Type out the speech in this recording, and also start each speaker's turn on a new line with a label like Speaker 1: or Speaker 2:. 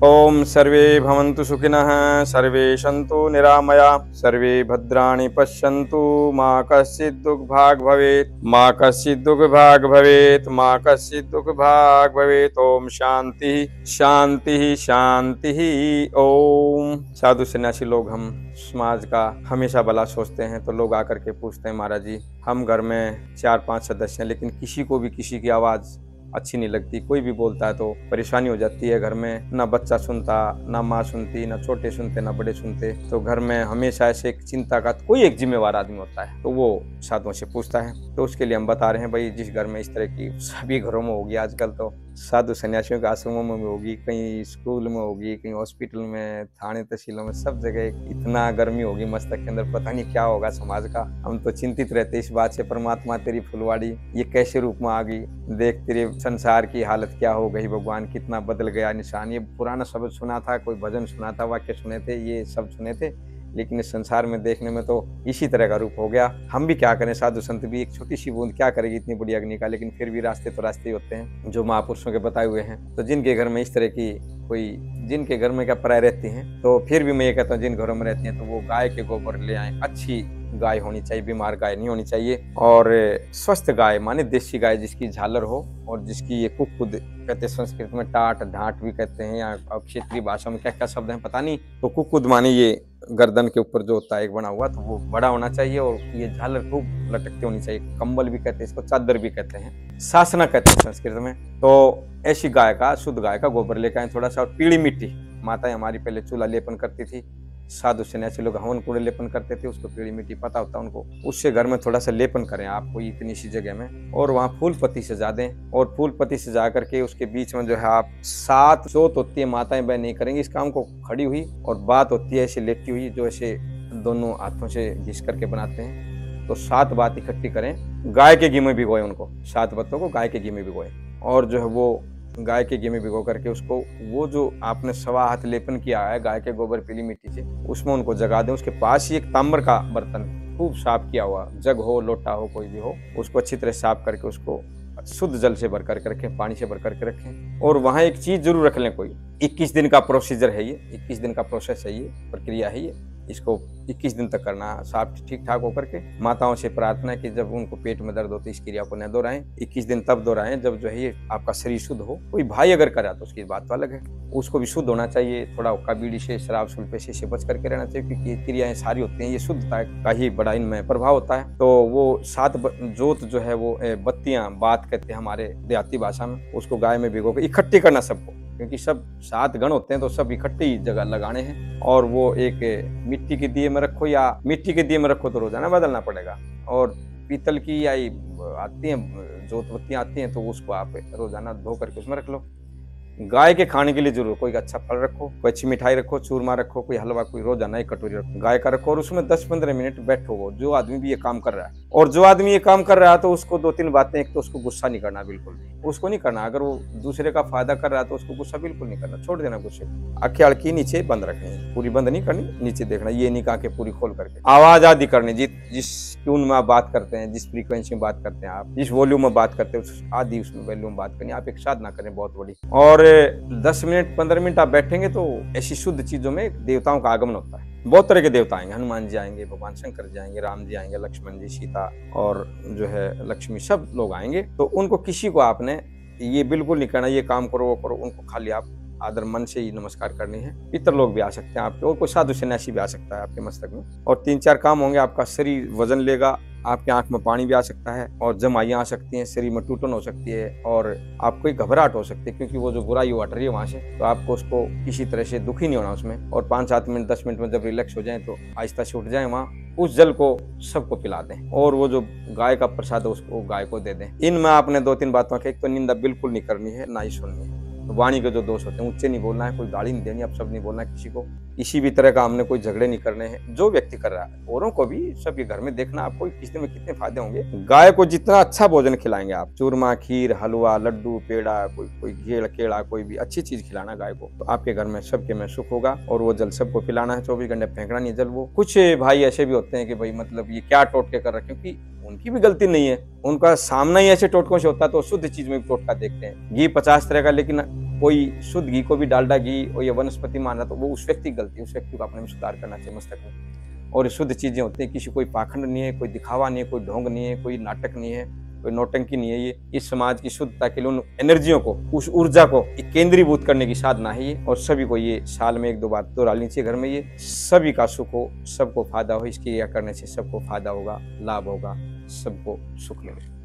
Speaker 1: ओम सर्वे भवन्तु सुखिनः, सर्वे सन्तु निरामया, सर्वे भद्राणि पश्यन्तु, मा कश्चित् दुःखभाग् भवेत्, मा कश्चित् दुःखभाग् भवेत्, मा कश्चित् दुःखभाग् भवेत्। ओम शांति शांति शांति। ओम। साधु सन्यासी लोग हम समाज का हमेशा भला सोचते हैं, तो लोग आकर के पूछते हैं, महाराज जी हम घर में 4-5 सदस्य हैं, लेकिन किसी को भी किसी की आवाज़ अच्छी नहीं लगती, कोई भी बोलता है तो परेशानी हो जाती है। घर में ना बच्चा सुनता, ना माँ सुनती, ना छोटे सुनते, ना बड़े सुनते, तो घर में हमेशा ऐसे एक चिंता का कोई एक जिम्मेवार आदमी होता है, तो वो साधुओं से पूछता है। तो उसके लिए हम बता रहे हैं, भाई जिस घर में इस तरह की, सभी घरों में होगी आजकल, तो साधु सन्यासियों के आश्रमों में भी होगी, कहीं स्कूल में होगी, कहीं हॉस्पिटल में, थाने तहसीलों में, सब जगह इतना गर्मी होगी मस्तक के अंदर, पता नहीं क्या होगा समाज का। हम तो चिंतित रहते इस बात से, परमात्मा तेरी फुलवाड़ी ये कैसे रूप में आ गई, देख तेरे संसार की हालत क्या हो गई, भगवान कितना बदल गया निशान। ये पुराना शब्द सुना था, कोई भजन सुना था, वाक्य सुने थे, ये सब सुने थे, लेकिन इस संसार में देखने में तो इसी तरह का रूप हो गया। हम भी क्या करें, साधु संत भी एक छोटी सी बूंद क्या करेगी इतनी बड़ी अग्नि का, लेकिन फिर भी रास्ते तो रास्ते ही होते हैं जो महापुरुषों के बताए हुए हैं। तो जिनके घर में इस तरह की कोई, जिनके घर में क्या प्राय रहती हैं, तो फिर भी मैं ये कहता हूँ जिन घरों में रहती हैं, तो वो गाय के गोबर ले आए। अच्छी गाय होनी चाहिए, बीमार गाय नहीं होनी चाहिए, और स्वस्थ गाय माने देसी गाय जिसकी झालर हो, और जिसकी ये कुक्कुद कहते हैं संस्कृत में, टाट ढाट भी कहते हैं, या क्षेत्रीय भाषा में क्या क्या शब्द हैं पता नहीं। तो कुक्कुद माने ये गर्दन के ऊपर जो होता है एक बना हुआ, तो वो बड़ा होना चाहिए, और ये झालर खूब लटकती होनी चाहिए। कंबल भी कहते हैं इसको, चादर भी कहते हैं, सासना कहते हैं संस्कृत में। तो ऐसी गाय का, शुद्ध गाय का गोबर लेकर आए थोड़ा सा, और पीली मिट्टी, माताएं हमारी पहले चूल्हा लेपन करती थी, साधु सन्यासी लोग हवन कूड़े लेपन करते थे, उसको पीली मिट्टी पता होता उनको, उससे घर में थोड़ा सा लेपन करें आप कोई इतनी सी जगह में, और वहाँ फूल पत्ती सजा दें, और फूल पत्ती सजा करके उसके बीच में जो है आप 7 जोत होती है, माताएं बहन नहीं करेंगी इस काम को खड़ी हुई, और बात होती है ऐसे लेटी हुई, जो ऐसे दोनों हाथों से घिस करके बनाते हैं। तो 7 बात इकट्ठी करें, गाय के घी में भिगोए उनको, 7 पत्तों को गाय के घी में भिगोए, और जो है वो गाय के घी में भिगो करके उसको, वो जो आपने 1.25 हाथ लेपन किया है गाय के गोबर पीली मिट्टी से, उसमें उनको जगा दें। उसके पास ही एक तांबर का बर्तन खूब साफ किया हुआ, जग हो, लोटा हो, कोई भी हो, उसको अच्छी तरह साफ करके उसको शुद्ध जल से भर करके रखें, पानी से भर करके रखें। और वहाँ एक चीज जरूर रख लें, कोई 21 दिन का प्रोसीजर है ये, 21 दिन का प्रोसेस है ये, प्रक्रिया है ये, इसको 21 दिन तक करना साफ ठीक ठाक होकर के। माताओं से प्रार्थना है कि जब उनको पेट में दर्द हो तो इस क्रिया को न दोहराएं, 21 दिन तब दोहराएं जब जो है ये आपका शरीर शुद्ध हो। कोई भाई अगर करा तो उसकी बात तो अलग है, उसको भी शुद्ध होना चाहिए, थोड़ा हुक्का बीड़ी से, शराब सुल्फे से बच करके रहना चाहिए, क्योंकि ये क्रियाएं सारी होती हैं, ये शुद्धता का ही बड़ा इनमें प्रभाव होता है। तो वो 7 जोत जो है वो बत्तियां, बात कहते हैं हमारे देहाती भाषा में, उसको गाय में भिगो के इकट्ठी करना सबको, क्योंकि सब 7 गण होते हैं, तो सब इकट्ठे ही जगह लगाने हैं। और वो एक मिट्टी के दिए में रखो, या मिट्टी के दिए में रखो तो रोजाना बदलना पड़ेगा, और पीतल की या आती हैं जोत बत्तियां आती हैं, तो उसको आप रोजाना धो करके उसमें रख लो। गाय के खाने के लिए जरूर कोई अच्छा फल रखो, कोई अच्छी मिठाई रखो, चूरमा रखो, कोई हलवा, कोई रोजाना एक कटोरी रखो गाय का रखो, और उसमें 10-15 मिनट बैठो। वो जो आदमी भी ये काम कर रहा है, और जो आदमी ये काम कर रहा है, तो उसको 2-3 बातें, एक तो उसको गुस्सा नहीं करना, बिल्कुल उसको नहीं करना। अगर वो दूसरे का फायदा कर रहा है तो उसको गुस्सा बिल्कुल नहीं करना, छोड़ देना गुस्से। आंखें अड़की नीचे बंद रखनी, पूरी बंद नहीं करनी, नीचे देखना, ये नहीं आंखें पूरी खोल करके। आवाज आदि करनी, जिस ट्यून में आप बात करते हैं, जिस फ्रीक्वेंसी में बात करते हैं, आप जिस वॉल्यूम में बात करते हैं, उस आदि उसमें वॉल्यूम बात करनी। आप एक साधना करें बहुत बड़ी, और 10 मिनट 15 मिनट आप बैठेंगे तो ऐसी शुद्ध चीजों में देवताओं का आगमन होता है। बहुत तरह के देवता आएंगे, हनुमान जी आएंगे, भगवान शंकर जी आएंगे, राम जी आएंगे, लक्ष्मण जी, सीता और जो है लक्ष्मी, सब लोग आएंगे। तो उनको किसी को आपने ये बिल्कुल नहीं करना, ये काम करो वो करो, उनको खाली आप आदर मन से ही नमस्कार करनी है। पितर लोग भी आ सकते हैं आपके, और कोई साधु सन्यासी भी आ सकता है आपके मस्तक में, और 3-4 काम होंगे। आपका शरीर वजन लेगा, आपकी आंख में पानी भी आ सकता है, और जमाइयाँ आ सकती हैं, शरीर में टूटन हो सकती है, और आपको एक घबराहट हो सकती है, क्योंकि वो जो बुराई हट रही है वहां से, तो आपको उसको किसी तरह से दुखी नहीं होना उसमें। और 5-7 मिनट 10 मिनट में जब रिलैक्स हो जाए तो आहिस्ता से उठ जाए, वहाँ उस जल को सबको पिला दें, और वो जो गाय का प्रसाद है उसको गाय को दे दें। इनमें आपने 2-3 बातों की, एक तो निंदा बिल्कुल नहीं करनी है, ना ही सुननी है। वाणी के जो दोष होते हैं, ऊंचे नहीं बोलना है, कोई गाली नहीं देनी, अब सब नहीं बोलना है किसी को, किसी भी तरह का हमने कोई झगड़े नहीं करने हैं। जो व्यक्ति कर रहा है, औरों को भी सबके घर में देखना आपको किस दिन में कितने फायदे होंगे। गाय को जितना अच्छा भोजन खिलाएंगे आप, चूरमा, खीर, हलवा, लड्डू, पेड़ा, कोई घेड़ केड़ा, कोई भी अच्छी चीज खिलाना गाय को, तो आपके घर में सबके में सुख होगा। और वो जल सबको पिलाना है, 24 घंटे फेंकना नहीं जल। वो कुछ भाई ऐसे भी होते हैं कि भाई मतलब ये क्या टोटके कर रहे हैं, क्योंकि उनकी भी गलती नहीं है, उनका सामना ही ऐसे टोटकों से होता है, तो शुद्ध चीज में भी टोटका देखते हैं। घी 50 तरह का, लेकिन कोई शुद्ध घी को भी डालडा घी और ये वनस्पति मान रहा, तो वो उस व्यक्ति की गलती है, उस व्यक्ति को अपने में सुधार करना चाहिए मस्तक में। और शुद्ध चीजें होती हैं, किसी कोई पाखंड नहीं है, कोई दिखावा नहीं है, कोई ढोंग नहीं है, कोई नाटक नहीं है, कोई नौटंकी नहीं है। ये इस समाज की शुद्धता के लिए उन एनर्जियों को, उस ऊर्जा को केंद्रीभूत करने की साधना है ये। और सभी को ये साल में 1-2 बार तो डालनी चाहिए घर में। ये सभी का सुख हो, सबको फायदा हो, इसकी क्रिया करने से सबको फायदा होगा, लाभ होगा, सबको सुख मिले।